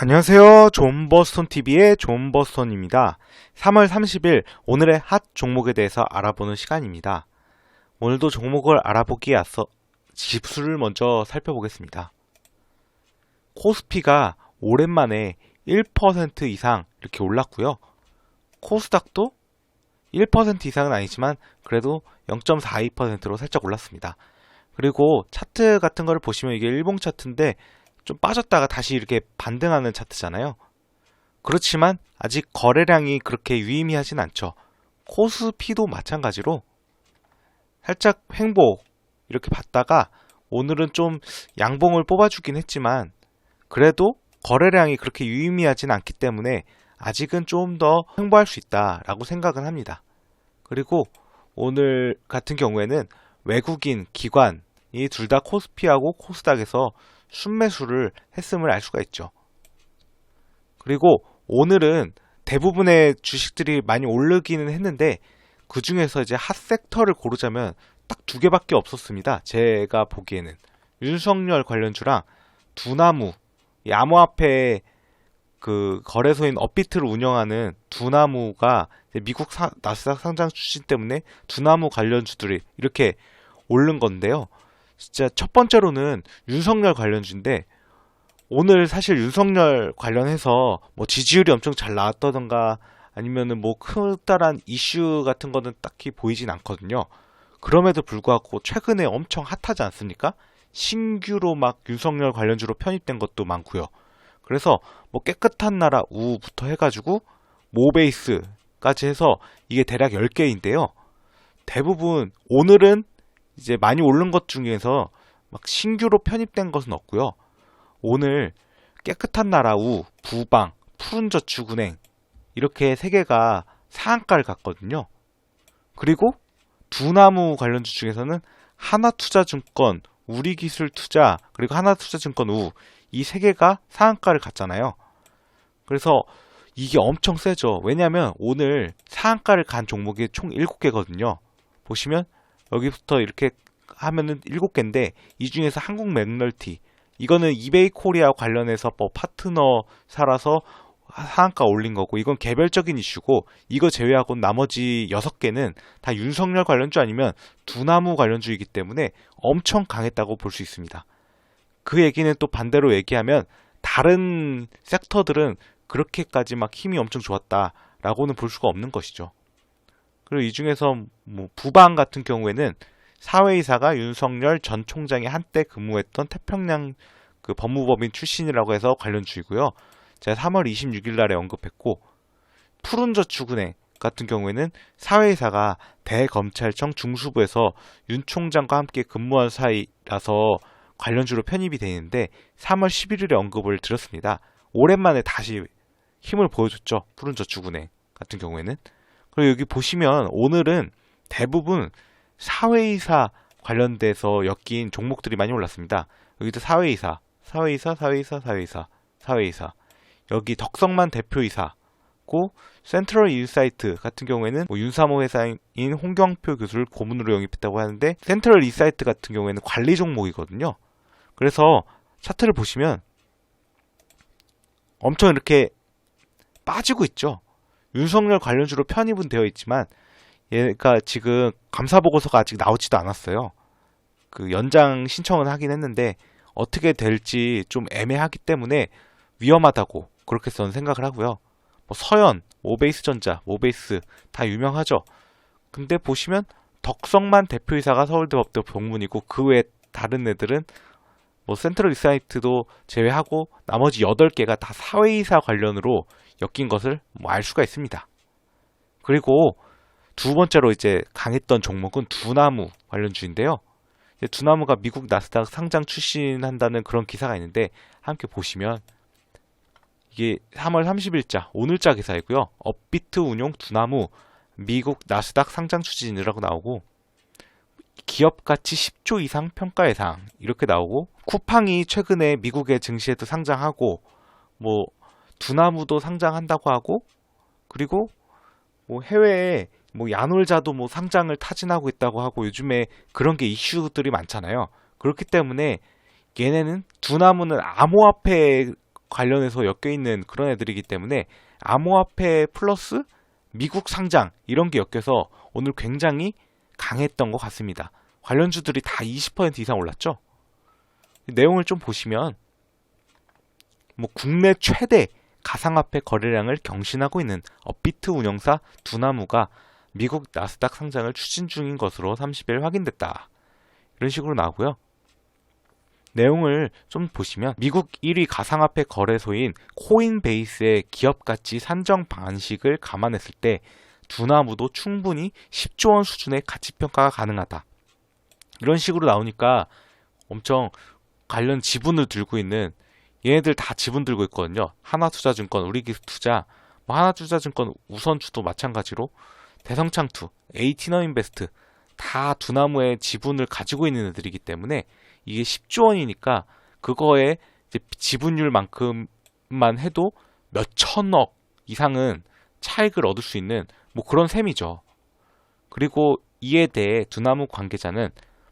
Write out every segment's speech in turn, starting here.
안녕하세요. 존버스톤TV의 존버스톤입니다. 3월 30일 오늘의 핫 종목에 대해서 알아보는 시간입니다. 오늘도 종목을 알아보기에 앞서 지수를 먼저 살펴보겠습니다. 코스피가 오랜만에 1% 이상 이렇게 올랐고요. 코스닥도 1% 이상은 아니지만 그래도 0.42%로 살짝 올랐습니다. 그리고 차트 같은 거를 보시면 이게 일봉 차트인데 좀 빠졌다가 다시 이렇게 반등하는 차트잖아요. 그렇지만 아직 거래량이 그렇게 유의미하진 않죠. 코스피도 마찬가지로 살짝 횡보 이렇게 봤다가 오늘은 좀 양봉을 뽑아주긴 했지만 그래도 거래량이 그렇게 유의미하진 않기 때문에 아직은 좀 더 횡보할 수 있다라고 생각은 합니다. 그리고 오늘 같은 경우에는 외국인 기관이 둘 다 코스피하고 코스닥에서 순매수를 했음을 알 수가 있죠. 그리고 오늘은 대부분의 주식들이 많이 오르기는 했는데 그 중에서 이제 핫 섹터를 고르자면 딱 두 개밖에 없었습니다. 제가 보기에는 윤석열 관련주랑 두나무, 이 암호화폐 그 거래소인 업비트를 운영하는 두나무가 미국 나스닥 상장 추진 때문에 두나무 관련주들이 이렇게 오른 건데요. 진짜 첫 번째로는 윤석열 관련주인데 오늘 사실 윤석열 관련해서 뭐 지지율이 엄청 잘 나왔다던가 아니면은 뭐 커다란 이슈 같은 거는 딱히 보이진 않거든요. 그럼에도 불구하고 최근에 엄청 핫하지 않습니까? 신규로 막 윤석열 관련주로 편입된 것도 많고요. 그래서 뭐 깨끗한 나라 우부터 해가지고 모베이스까지 해서 이게 대략 10개인데요. 대부분 오늘은 이제 많이 오른 것 중에서 막 신규로 편입된 것은 없고요. 오늘 깨끗한 나라 우, 부방, 푸른저축은행 이렇게 세 개가 상한가를 갔거든요. 그리고 두나무 관련주 중에서는 하나투자증권, 우리기술투자 그리고 하나투자증권 우 이 세 개가 상한가를 갔잖아요. 그래서 이게 엄청 세죠. 왜냐하면 오늘 상한가를 간 종목이 총 7개거든요. 보시면 여기부터 이렇게 하면은 7개인데 이 중에서 한국 맥널티 이거는 이베이 코리아 관련해서 뭐 파트너 살아서 상한가 올린 거고 이건 개별적인 이슈고 이거 제외하고 나머지 6개는 다 윤석열 관련주 아니면 두나무 관련주이기 때문에 엄청 강했다고 볼 수 있습니다. 그 얘기는 또 반대로 얘기하면 다른 섹터들은 그렇게까지 막 힘이 엄청 좋았다라고는 볼 수가 없는 것이죠. 그리고 이 중에서 뭐 부방 같은 경우에는 사회이사가 윤석열 전 총장이 한때 근무했던 태평양 그 법무법인 출신이라고 해서 관련주이고요. 제가 3월 26일 날에 언급했고 푸른저축은행 같은 경우에는 사회이사가 대검찰청 중수부에서 윤 총장과 함께 근무한 사이라서 관련주로 편입이 되는데 3월 11일에 언급을 드렸습니다. 오랜만에 다시 힘을 보여줬죠. 푸른저축은행 같은 경우에는. 그리고 여기 보시면 오늘은 대부분 사회이사 관련돼서 엮인 종목들이 많이 올랐습니다. 여기도 사회이사, 여기 덕성만 대표이사고 센트럴 인사이트 같은 경우에는 뭐 윤사모 회사인 홍경표 교수를 고문으로 영입했다고 하는데 센트럴 인사이트 같은 경우에는 관리 종목이거든요. 그래서 차트를 보시면 엄청 이렇게 빠지고 있죠. 윤석열 관련주로 편입은 되어 있지만 얘가 지금 감사보고서가 아직 나오지도 않았어요. 그 연장 신청은 하긴 했는데 어떻게 될지 좀 애매하기 때문에 위험하다고 그렇게 저는 생각을 하고요. 뭐 서현, 모베이스전자, 모베이스 다 유명하죠. 근데 보시면 덕성만 대표이사가 서울대 법대 병문이고 그 외에 다른 애들은 뭐 센트럴 인사이트도 제외하고 나머지 8개가 다 사회이사 관련으로 엮인 것을 뭐 알 수가 있습니다. 그리고 두 번째로 이제 강했던 종목은 두나무 관련주인데요. 두나무가 미국 나스닥 상장 출신한다는 그런 기사가 있는데 함께 보시면 이게 3월 30일자 오늘자 기사이고요. 업비트 운용 두나무 미국 나스닥 상장 추진이라고 나오고 기업 가치 10조 이상 평가 예상 이렇게 나오고 쿠팡이 최근에 미국의 증시에도 상장하고 뭐 두나무도 상장한다고 하고 그리고 뭐 해외에 뭐 야놀자도 뭐 상장을 타진하고 있다고 하고 요즘에 그런 게 이슈들이 많잖아요. 그렇기 때문에 얘네는 두나무는 암호화폐 관련해서 엮여있는 그런 애들이기 때문에 암호화폐 플러스 미국 상장 이런 게 엮여서 오늘 굉장히 강했던 것 같습니다. 관련주들이 다 20% 이상 올랐죠. 내용을 좀 보시면 뭐 국내 최대 가상화폐 거래량을 경신하고 있는 업비트 운영사 두나무가 미국 나스닥 상장을 추진 중인 것으로 30일 확인됐다. 이런 식으로 나오고요. 내용을 좀 보시면 미국 1위 가상화폐 거래소인 코인베이스의 기업가치 산정 방식을 감안했을 때 두나무도 충분히 10조 원 수준의 가치평가가 가능하다. 이런 식으로 나오니까 엄청 관련 지분을 들고 있는 얘네들 다 지분 들고 있거든요. 하나투자증권, 우리기술투자, 뭐 하나투자증권 우선주도 마찬가지로 대성창투, 에이티너인베스트 다 두나무의 지분을 가지고 있는 애들이기 때문에 이게 10조 원이니까 그거에 이제 지분율만큼만 해도 몇 천억 이상은 차익을 얻을 수 있는 뭐 그런 셈이죠. 그리고 이에 대해 두나무 관계자는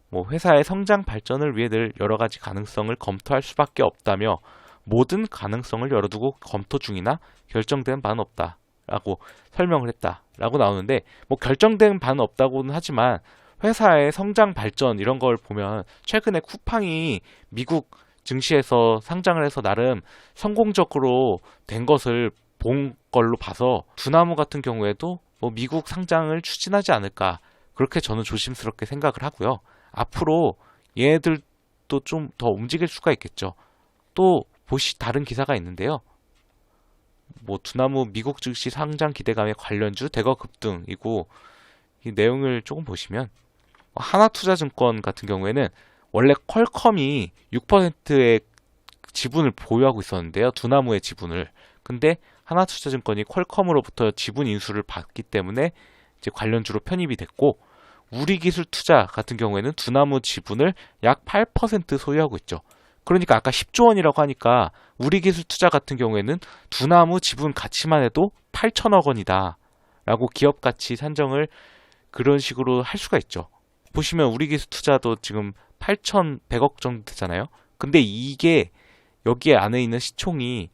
뭐 회사의 성장 발전을 위해 늘 여러 가지 가능성을 검토할 수밖에 없다며 모든 가능성을 열어두고 검토 중이나 결정된 바는 없다라고 설명을 했다라고 나오는데 뭐 결정된 바는 없다고는 하지만 회사의 성장 발전 이런 걸 보면 최근에 쿠팡이 미국 증시에서 상장을 해서 나름 성공적으로 된 것을 본 걸로 봐서 두나무 같은 경우에도 뭐 미국 상장을 추진하지 않을까 그렇게 저는 조심스럽게 생각을 하고요. 앞으로 얘네들도 좀 더 움직일 수가 있겠죠. 또 다른 기사가 있는데요. 뭐 두나무 미국 증시 상장 기대감에 관련주 대거 급등이고 이 내용을 조금 보시면 하나투자증권 같은 경우에는 원래 퀄컴이 6%의 지분을 보유하고 있었는데요. 두나무의 지분을. 근데 하나투자증권이 퀄컴으로부터 지분 인수를 받기 때문에 이제 관련주로 편입이 됐고 우리기술투자 같은 경우에는 두나무 지분을 약 8% 소유하고 있죠. 그러니까 아까 10조 원이라고 하니까 우리기술투자 같은 경우에는 두나무 지분 가치만 해도 8천억 원이다 라고 기업가치 산정을 그런 식으로 할 수가 있죠. 보시면 우리기술투자도 지금 8,100억 정도 되잖아요. 근데 이게 여기에 안에 있는 시총이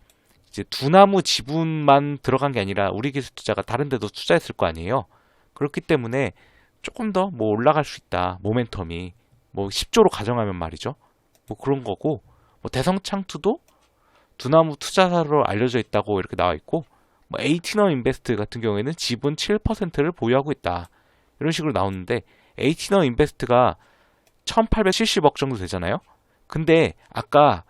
이제 두나무 지분만 들어간 게 아니라 우리기술투자가 다른 데도 투자했을 거 아니에요. 그렇기 때문에 조금 더 뭐 올라갈 수 있다. 모멘텀이 뭐 10조로 가정하면 말이죠. 뭐 그런 거고 뭐 대성창투도 두나무 투자사로 알려져 있다고 이렇게 나와 있고 뭐 에이티너 인베스트 같은 경우에는 지분 7%를 보유하고 있다. 이런 식으로 나오는데 에이티너 인베스트가 1870억 정도 되잖아요. 근데 아까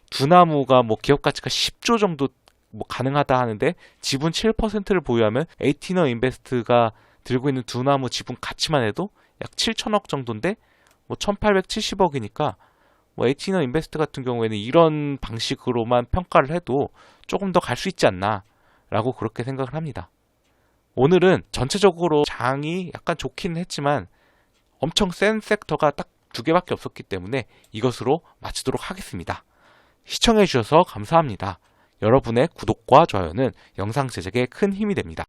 두나무가 뭐 기업 가치가 10조 정도 뭐 가능하다 하는데 지분 7%를 보유하면 에이티너 인베스트가 들고 있는 두나무 지분 가치만 해도 약 7천억 정도인데 뭐 1870억이니까 뭐 에이티너 인베스트 같은 경우에는 이런 방식으로만 평가를 해도 조금 더 갈 수 있지 않나 라고 그렇게 생각을 합니다. 오늘은 전체적으로 장이 약간 좋긴 했지만 엄청 센 섹터가 딱 두 개밖에 없었기 때문에 이것으로 마치도록 하겠습니다. 시청해주셔서 감사합니다. 여러분의 구독과 좋아요는 영상 제작에 큰 힘이 됩니다.